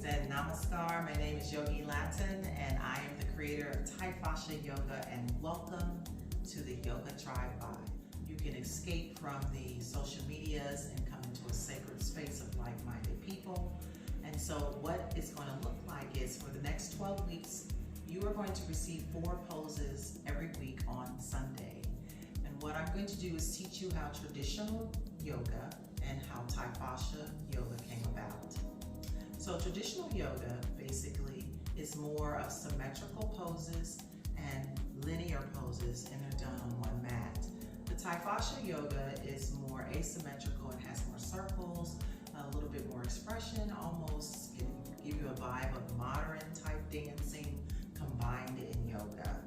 and namaskar. My name is Yogi Latin and I am the creator of Tai-Fascia Yoga, and welcome to the Yoga Drive-By. You can escape from the social medias and come into a sacred space of like-minded people. And so what it's going to look like is for the next 12 weeks, you are going to receive 4 poses every week on Sunday. And what I'm going to do is teach you how traditional yoga and how Tai-Fascia Yoga came about. So traditional yoga basically is more of symmetrical poses and linear poses, and they're done on one mat. The Tai-Fascia Yoga is more asymmetrical and has more circles, a little bit more expression, almost can give you a vibe of modern type dancing combined in yoga.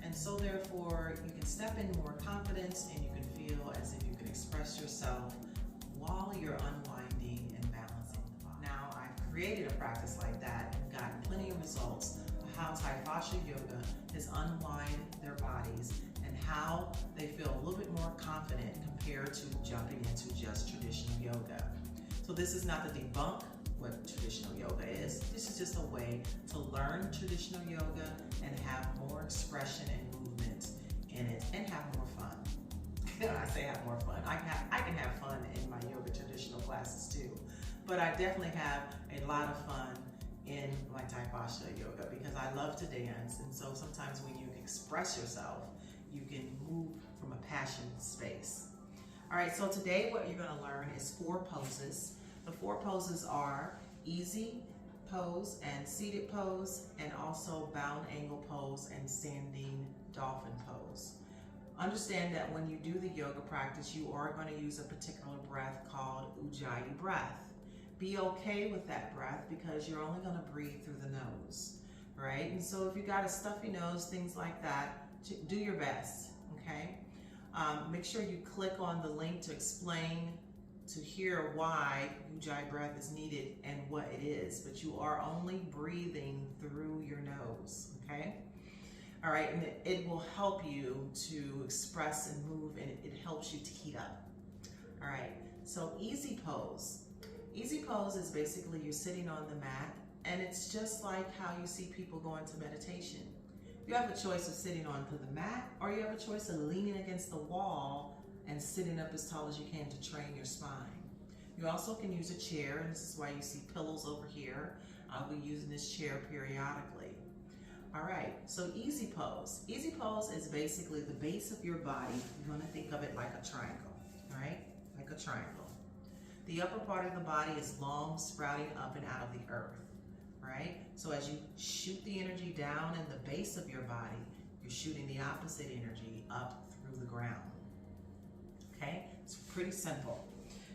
And so therefore you can step in more confidence and you can feel as if you can express yourself while you're unwinding and balancing the body. Now, I've created a practice like that and gotten plenty of results of how Tai-Fascia Yoga has unwind their bodies and how they feel a little bit more confident compared to jumping into just traditional yoga. So this is not to debunk what traditional yoga is. This is just a way to learn traditional yoga and have more expression and movement in it and have more fun. When I say have more fun, I can have fun in my yoga traditional classes too, but I definitely have a lot of fun in my Tai-Fascia Yoga because I love to dance, and so sometimes when you express yourself, you can move from a passion space. All right, so today what you're going to learn is 4 poses. The 4 poses are easy pose and seated pose, and also bound angle pose and standing dolphin pose. Understand that when you do the yoga practice, you are going to use a particular breath called Ujjayi breath. Be okay with that breath because you're only going to breathe through the nose, right? And so if you got a stuffy nose, things like that, do your best, okay? Make sure you click on the link to explain, to hear why Ujjayi breath is needed and what it is, but you are only breathing through your nose, okay? All right, and it will help you to express and move, and it helps you to heat up. All right, so easy pose. Easy pose is basically you're sitting on the mat, and it's just like how you see people go into meditation. You have a choice of sitting onto the mat, or you have a choice of leaning against the wall and sitting up as tall as you can to train your spine. You also can use a chair, and this is why you see pillows over here. I'll be using this chair periodically. All right, so easy pose. Easy pose is basically the base of your body. You want to think of it like a triangle, all right? Like a triangle. The upper part of the body is long, sprouting up and out of the earth, right? So as you shoot the energy down in the base of your body, you're shooting the opposite energy up through the ground, okay? It's pretty simple.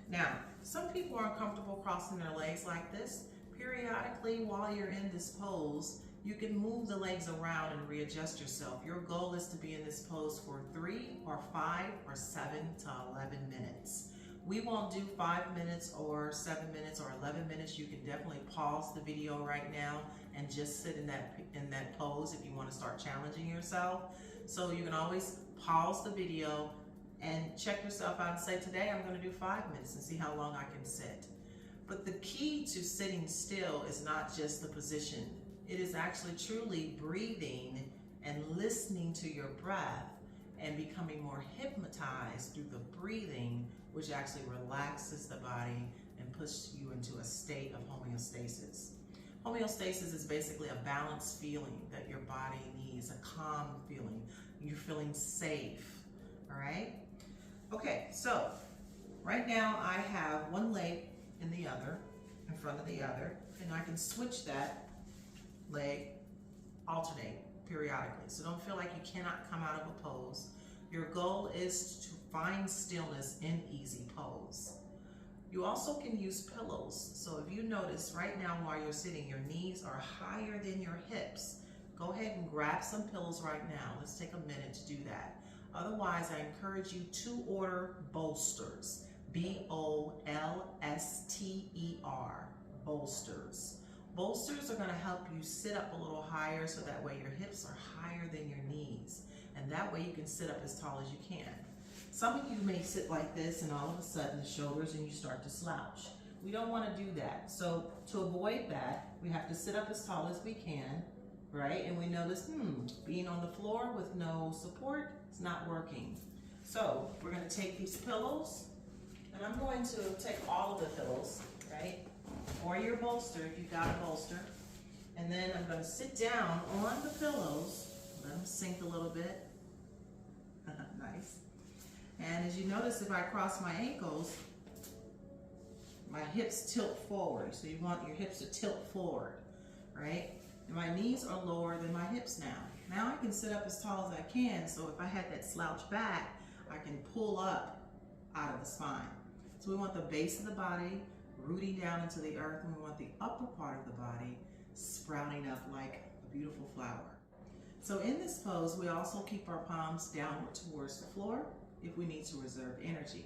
Now, some people are uncomfortable crossing their legs like this. Periodically, while you're in this pose, you can move the legs around and readjust yourself. Your goal is to be in this pose for 3 or 5 or 7 to 11 minutes. We won't do 5 minutes or 7 minutes or 11 minutes. You can definitely pause the video right now and just sit in that pose if you want to start challenging yourself. So you can always pause the video and check yourself out and say, today I'm going to do 5 minutes and see how long I can sit. But the key to sitting still is not just the position. It is actually truly breathing and listening to your breath and becoming more hypnotized through the breathing, which actually relaxes the body and puts you into a state of homeostasis. Homeostasis is basically a balanced feeling that your body needs, a calm feeling. You're feeling safe, all right? Okay, so right now I have one leg in the other, in front of the other, and I can switch that leg, alternate periodically. So don't feel like you cannot come out of a pose. Your goal is to find stillness in easy pose. You also can use pillows. So if you notice right now while you're sitting, your knees are higher than your hips. Go ahead and grab some pillows right now. Let's take a minute to do that. Otherwise, I encourage you to order bolsters. B-O-L-S-T-E-R, bolsters. Bolsters are going to help you sit up a little higher so that way your hips are higher than your knees. And that way you can sit up as tall as you can. Some of you may sit like this and all of a sudden the shoulders and you start to slouch. We don't want to do that. So to avoid that, we have to sit up as tall as we can, right? And we notice, being on the floor with no support is not working. So we're going to take these pillows, and I'm going to take all of the pillows, right? Or your bolster if you've got a bolster. And then I'm going to sit down on the pillows, let them sink a little bit. Nice. And as you notice, if I cross my ankles, my hips tilt forward. So you want your hips to tilt forward, right? And my knees are lower than my hips now. Now I can sit up as tall as I can, so if I had that slouch back, I can pull up out of the spine. So we want the base of the body rooting down into the earth, and we want the upper part of the body sprouting up like a beautiful flower. So in this pose, we also keep our palms downward towards the floor if we need to reserve energy.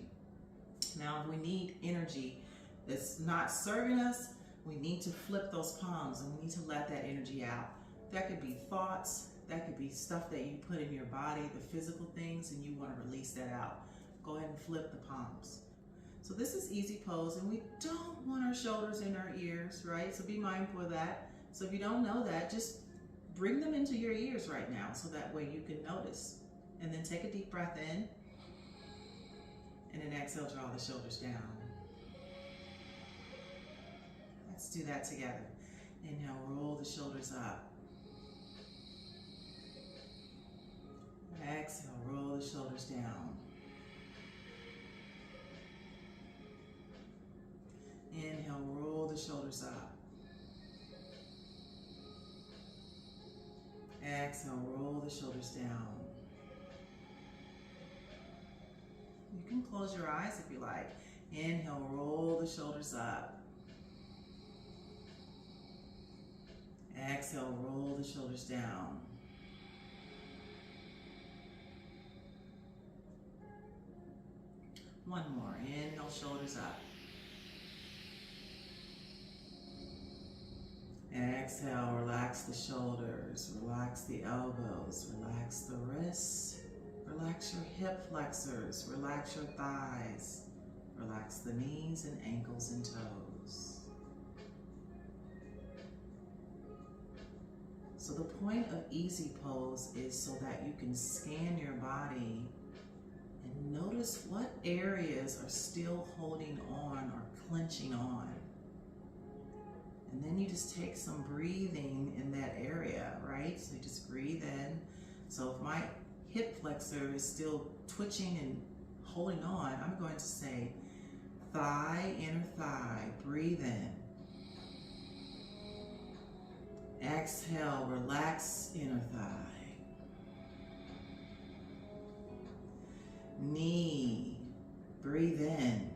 Now, if we need energy that's not serving us, we need to flip those palms and we need to let that energy out. That could be thoughts, that could be stuff that you put in your body, the physical things, and you want to release that out. Go ahead and flip the palms. So this is easy pose, and we don't want our shoulders in our ears, right? So be mindful of that. So if you don't know that, just bring them into your ears right now so that way you can notice. And then take a deep breath in, and then exhale, draw the shoulders down. Let's do that together. Inhale, roll the shoulders up. Exhale, roll the shoulders down. Inhale, roll the shoulders up. Exhale, roll the shoulders down. You can close your eyes if you like. Inhale, roll the shoulders up. Exhale, roll the shoulders down. One more. Inhale, shoulders up. Exhale, relax the shoulders, relax the elbows, relax the wrists, relax your hip flexors, relax your thighs, relax the knees and ankles and toes. So the point of easy pose is so that you can scan your body and notice what areas are still holding on or clenching on. And then you just take some breathing in that area, right? So you just breathe in. So if my hip flexor is still twitching and holding on, I'm going to say thigh, inner thigh, breathe in. Exhale, relax inner thigh. Knee, breathe in.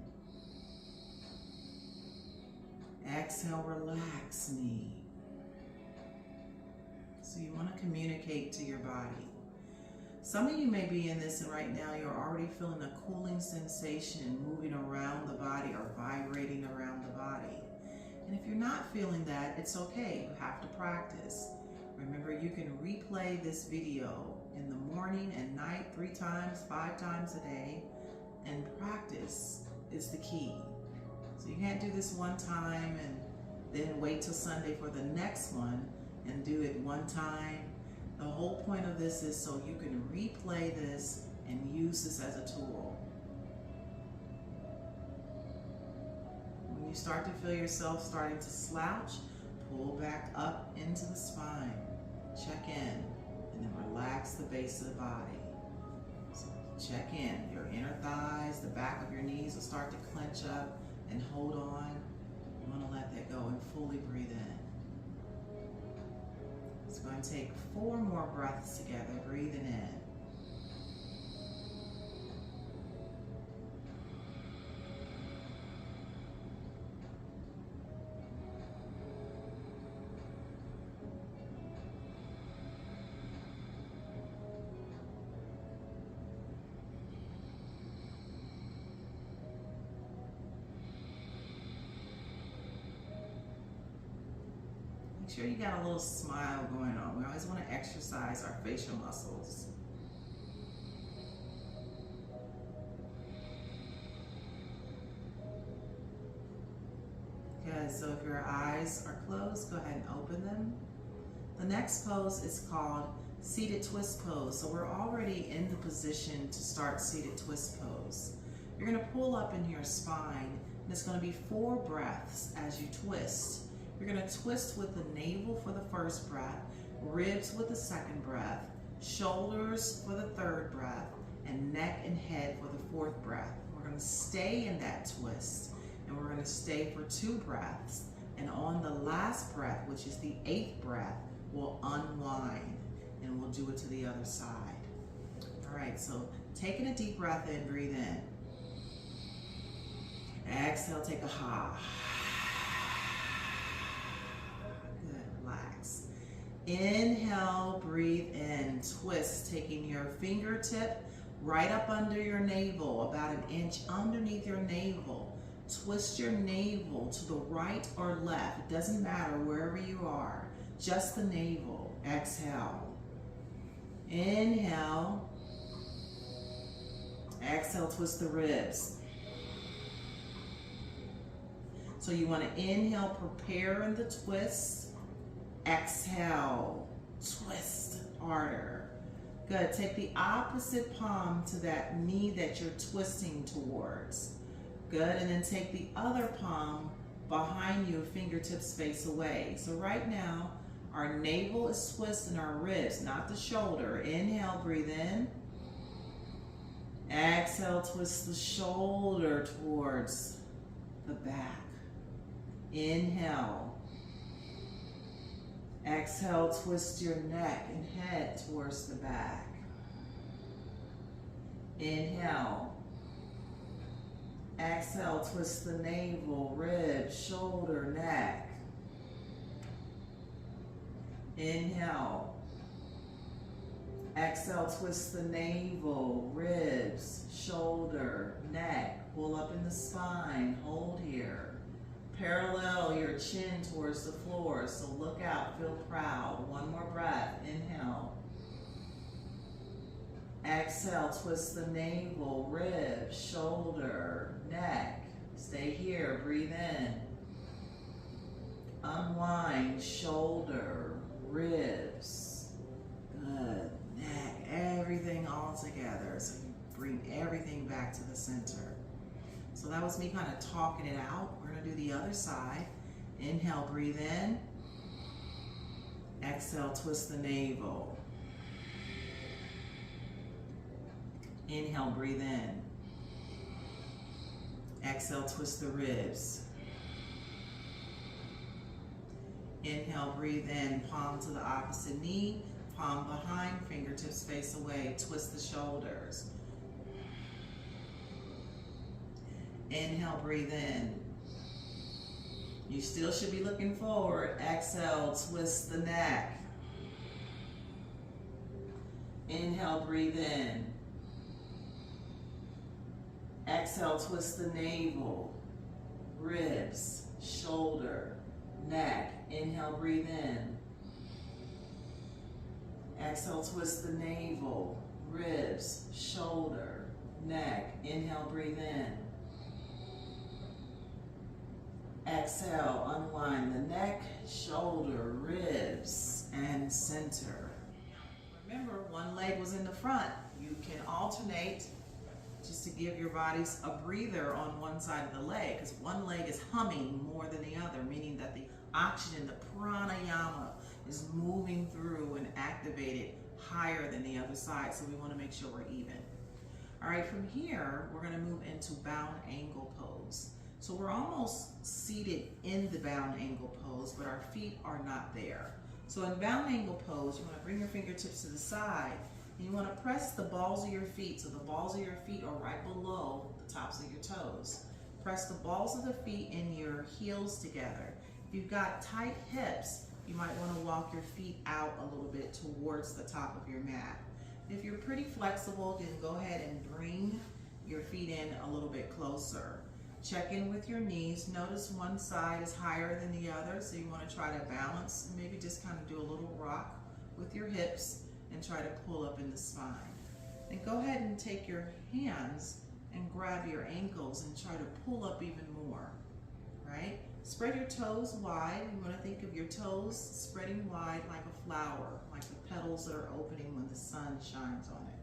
Exhale, relax knee. So you want to communicate to your body. Some of you may be in this and right now you're already feeling a cooling sensation moving around the body or vibrating around the body. And if you're not feeling that, it's okay. You have to practice. Remember, you can replay this video in the morning and night 3 times, 5 times a day, and practice is the key. So you can't do this one time and then wait till Sunday for the next one and do it one time. The whole point of this is so you can replay this and use this as a tool. When you start to feel yourself starting to slouch, pull back up into the spine. Check in, and then relax the base of the body. So check in. Your inner thighs, the back of your knees will start to clench up and hold on. You want to let that go and fully breathe in. It's going to take 4 more breaths together, breathing in. Make sure you got a little smile going on. We always want to exercise our facial muscles. Good. So if your eyes are closed, go ahead and open them. The next pose is called seated twist pose. So we're already in the position to start seated twist pose. You're going to pull up in your spine, and it's going to be 4 breaths as you twist. You're going to twist with the navel for the first breath, ribs with the second breath, shoulders for the third breath, and neck and head for the 4th breath. We're going to stay in that twist, and we're going to stay for 2 breaths. And on the last breath, which is the 8th breath, we'll unwind, and we'll do it to the other side. All right, so taking a deep breath in, breathe in. Exhale, take a ha. Good, relax. Inhale, breathe in, twist, taking your fingertip right up under your navel, about 1 inch underneath your navel. Twist your navel to the right or left. It doesn't matter wherever you are, just the navel. Exhale. Inhale. Exhale, twist the ribs. So you want to inhale, prepare in the twist. Exhale, twist harder. Good. Take the opposite palm to that knee that you're twisting towards. Good. And then take the other palm behind you, fingertips face away. So right now, our navel is twisting our ribs, not the shoulder. Inhale, breathe in. Exhale, twist the shoulder towards the back. Inhale. Exhale, twist your neck and head towards the back. Inhale. Exhale, twist the navel, ribs, shoulder, neck. Inhale. Exhale, twist the navel, ribs, shoulder, neck. Pull up in the spine, hold here. Parallel your chin towards the floor, so look out, feel proud. 1 more breath, inhale. Exhale, twist the navel, ribs, shoulder, neck. Stay here, breathe in. Unwind, shoulder, ribs. Good, neck, everything all together. So you bring everything back to the center. So that was me kind of talking it out. We're going to do the other side. Inhale, breathe in. Exhale, twist the navel. Inhale, breathe in. Exhale, twist the ribs. Inhale, breathe in, palm to the opposite knee, palm behind, fingertips face away, twist the shoulders. Inhale, breathe in. You still should be looking forward. Exhale, twist the neck. Inhale, breathe in. Exhale, twist the navel, ribs, shoulder, neck. Inhale, breathe in. Exhale, twist the navel, ribs, shoulder, neck. Inhale, breathe in. Exhale, unwind the neck, shoulder, ribs, and center. Remember, 1 leg was in the front. You can alternate just to give your bodies a breather on one side of the leg, because 1 leg is humming more than the other, meaning that the oxygen, the pranayama, is moving through and activated higher than the other side, so we want to make sure we're even. All right, from here, we're going to move into bound angle pose. So we're almost seated in the bound angle pose, but our feet are not there. So in bound angle pose, you want to bring your fingertips to the side, and you want to press the balls of your feet, so the balls of your feet are right below the tops of your toes. Press the balls of the feet and your heels together. If you've got tight hips, you might want to walk your feet out a little bit towards the top of your mat. If you're pretty flexible, then go ahead and bring your feet in a little bit closer. Check in with your knees. Notice one side is higher than the other, so you want to try to balance. Maybe just kind of do a little rock with your hips and try to pull up in the spine. Then go ahead and take your hands and grab your ankles and try to pull up even more. right? Spread your toes wide. You want to think of your toes spreading wide like a flower, like the petals that are opening when the sun shines on it.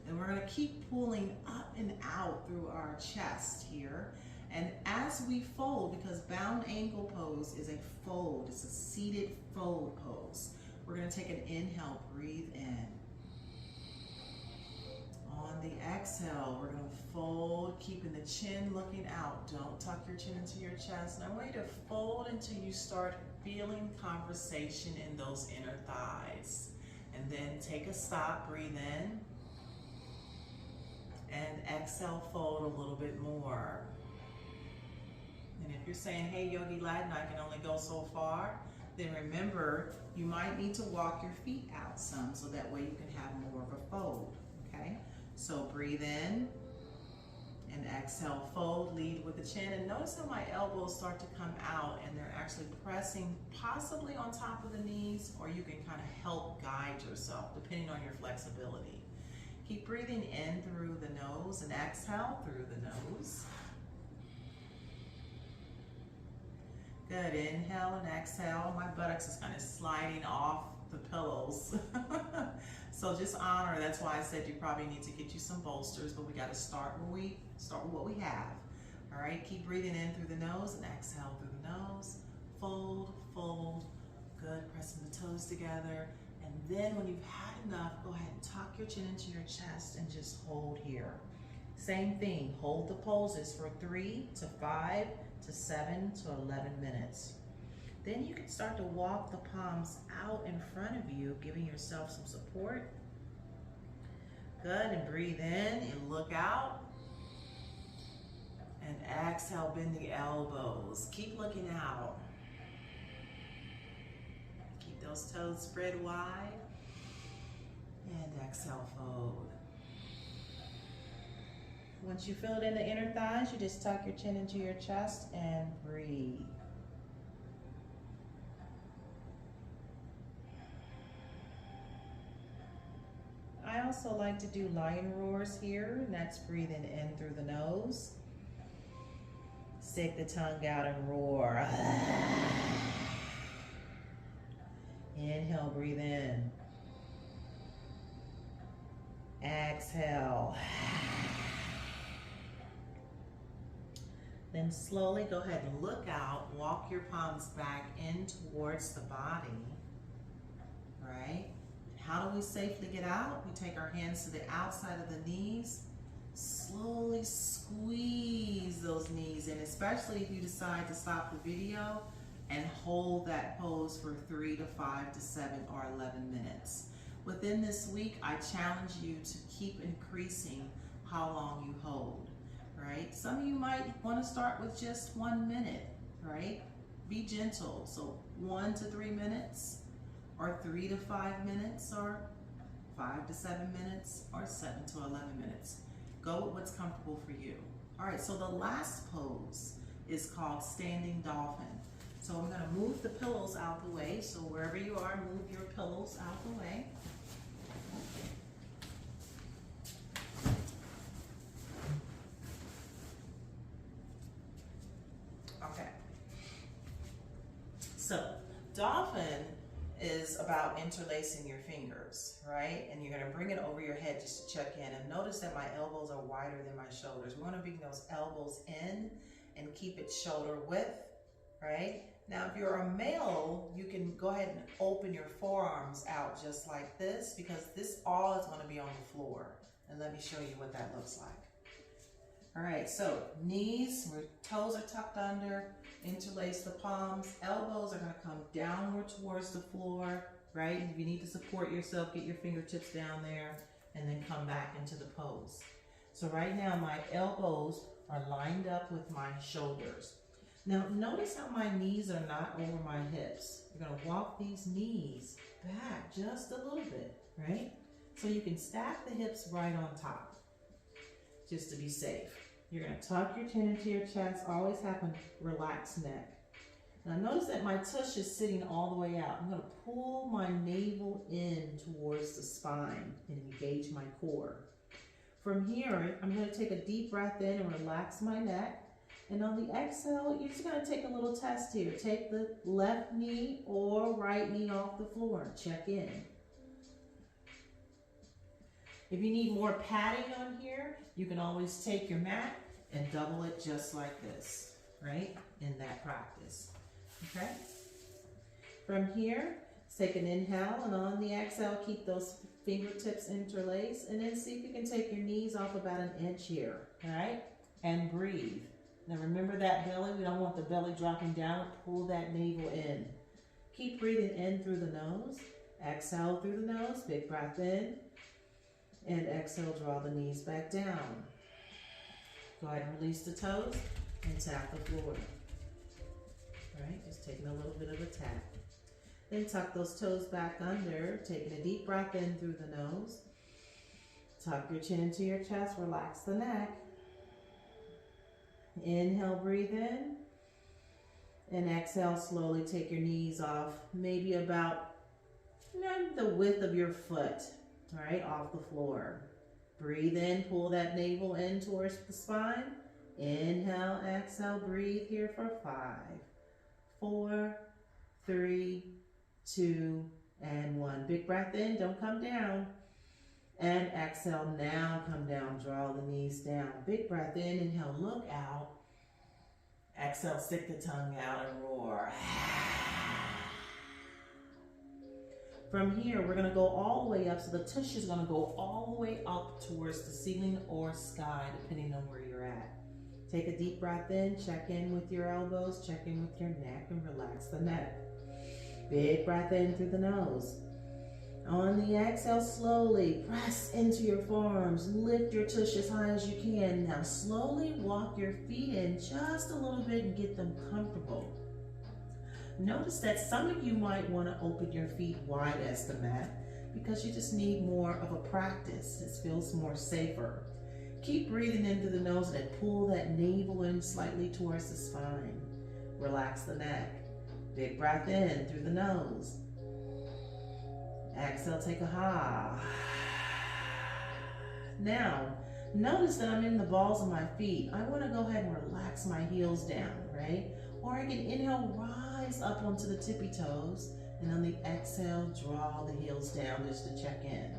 And we're going to keep pulling up and out through our chest here. And as we fold, because bound ankle pose is a fold, it's a seated fold pose. We're going to take an inhale, breathe in. On the exhale, we're going to fold, keeping the chin looking out. Don't tuck your chin into your chest. And I want you to fold until you start feeling conversation in those inner thighs. And then take a stop, breathe in. And exhale, fold a little bit more. And if you're saying, hey, Yogi Latin, I can only go so far, then remember, you might need to walk your feet out some so that way you can have more of a fold, okay? So breathe in and exhale, fold, lead with the chin. And notice how my elbows start to come out and they're actually pressing possibly on top of the knees, or you can kind of help guide yourself depending on your flexibility. Keep breathing in through the nose and exhale through the nose. Good, inhale and exhale. My buttocks is kind of sliding off the pillows. So just honor, that's why I said you probably need to get you some bolsters, but we got to start with what we have. All right, keep breathing in through the nose and exhale through the nose. Fold, fold. Good, pressing the toes together. And then when you've had enough, go ahead and tuck your chin into your chest and just hold here. Same thing, hold the poses for 3 to 5 to 7 to 11 minutes. Then you can start to walk the palms out in front of you, giving yourself some support. Good, and breathe in and look out. And exhale, bend the elbows. Keep looking out. Keep those toes spread wide. And exhale, fold. Once you feel it in the inner thighs, you just tuck your chin into your chest and breathe. I also like to do lion roars here, and that's breathing in through the nose. Stick the tongue out and roar. Inhale, breathe in. Exhale. Then slowly go ahead and look out, walk your palms back in towards the body, right? How do we safely get out? We take our hands to the outside of the knees, slowly squeeze those knees in, especially if you decide to stop the video and hold that pose for 3 to 5 to 7 or 11 minutes. Within this week, I challenge you to keep increasing how long you hold. Right? Some of you might want to start with just 1 minute, right? Be gentle. So 1 to 3 minutes, or 3 to 5 minutes, or 5 to 7 minutes, or 7 to 11 minutes. Go with what's comfortable for you. All right, so the last pose is called standing dolphin. So I'm going to move the pillows out the way. So wherever you are, move your pillows out the way. So, dolphin is about interlacing your fingers, right? And you're gonna bring it over your head just to check in. And notice that my elbows are wider than my shoulders. We wanna bring those elbows in and keep it shoulder width, right? Now, if you're a male, you can go ahead and open your forearms out just like this, because this all is gonna be on the floor. And let me show you what that looks like. All right, so knees, where toes are tucked under, interlace the palms, elbows are gonna come downward towards the floor, right? If you need to support yourself, get your fingertips down there, and then come back into the pose. So right now, my elbows are lined up with my shoulders. Now, notice how my knees are not over my hips. You're gonna walk these knees back just a little bit, right? So you can stack the hips right on top, just to be safe. You're gonna tuck your chin into your chest, always have a relaxed neck. Now notice that my tush is sitting all the way out. I'm gonna pull my navel in towards the spine and engage my core. From here, I'm gonna take a deep breath in and relax my neck. And on the exhale, you're just gonna take a little test here. Take the left knee or right knee off the floor. Check in. If you need more padding on here, you can always take your mat and double it just like this, right? In that practice, okay? From here, take an inhale, and on the exhale, keep those fingertips interlaced, and then see if you can take your knees off about an inch here, all right? And breathe. Now remember that belly, we don't want the belly dropping down. Pull that navel in. Keep breathing in through the nose. Exhale through the nose, big breath in. And exhale, draw the knees back down. Go ahead and release the toes and tap the floor. All right, just taking a little bit of a tap. Then tuck those toes back under, taking a deep breath in through the nose. Tuck your chin into your chest, relax the neck. Inhale, breathe in. And exhale, slowly take your knees off, maybe about the width of your foot, all right, off the floor. Breathe in, pull that navel in towards the spine. Inhale, exhale, breathe here for 5, 4, 3, 2, and 1. Big breath in, don't come down. And exhale, now come down, draw the knees down. Big breath in, inhale, look out. Exhale, stick the tongue out and roar. From here, we're gonna go all the way up, so the tush is gonna go all the way up towards the ceiling or sky, depending on where you're at. Take a deep breath in, check in with your elbows, check in with your neck, and relax the neck. Big breath in through the nose. On the exhale, slowly press into your forearms. Lift your tush as high as you can. Now slowly walk your feet in just a little bit and get them comfortable. Notice that some of you might want to open your feet wide as the mat because you just need more of a practice. It feels more safer. Keep breathing in through the nose and pull that navel in slightly towards the spine. Relax the neck. Big breath in through the nose. Exhale, take a ha. Now, notice that I'm in the balls of my feet. I want to go ahead and relax my heels down, right? Or I can inhale, rise up onto the tippy toes, and on the exhale, draw the heels down just to check in.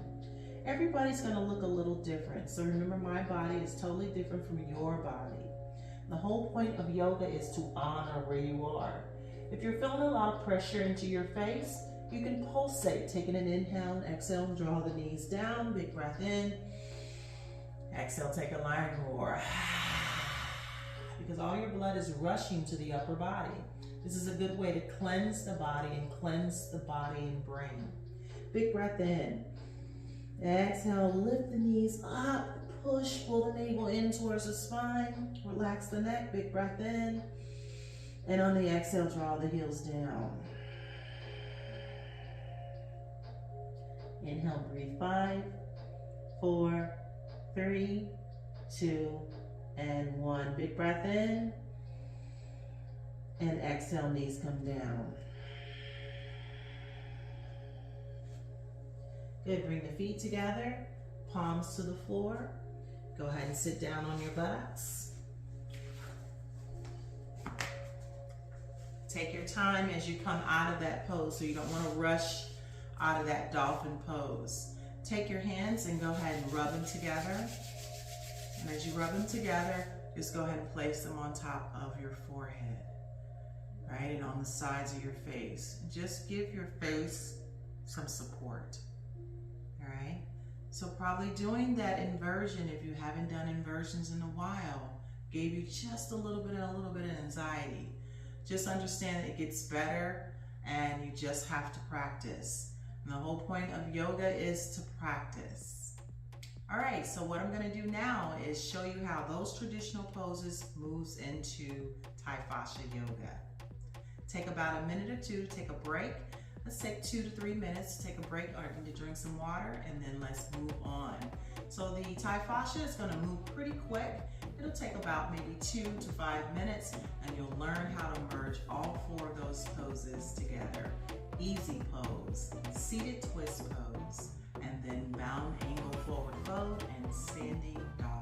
Everybody's going to look a little different. So remember, my body is totally different from your body. The whole point of yoga is to honor where you are. If you're feeling a lot of pressure into your face, you can pulsate, taking an inhale and exhale, and draw the knees down. Big breath in. Exhale, take a lion roar. Because all your blood is rushing to the upper body. This is a good way to cleanse the body and brain. Big breath in. Exhale, lift the knees up. Push, pull the navel in towards the spine. Relax the neck, big breath in. And on the exhale, draw the heels down. Inhale, breathe 5, 4, 3, 2, and 1. Big breath in. And exhale, knees come down. Good, bring the feet together, palms to the floor. Go ahead and sit down on your buttocks. Take your time as you come out of that pose, so you don't want to rush out of that dolphin pose. Take your hands and go ahead and rub them together. And as you rub them together, just go ahead and place them on top of your forehead, right? And on the sides of your face. Just give your face some support, all right? So probably doing that inversion, if you haven't done inversions in a while, gave you just a little bit of anxiety. Just understand that it gets better and you just have to practice. And the whole point of yoga is to practice. All right, so what I'm gonna do now is show you how those traditional poses moves into Tai-Fascia Yoga. Take about a minute or two to take a break. Let's take 2 to 3 minutes to take a break, or you can drink some water, and then let's move on. So the Tai-Fascia is gonna move pretty quick. It'll take about maybe 2 to 5 minutes, and you'll learn how to merge all 4 of those poses together. Easy pose, seated twist pose, and then bound angle forward fold and standing dog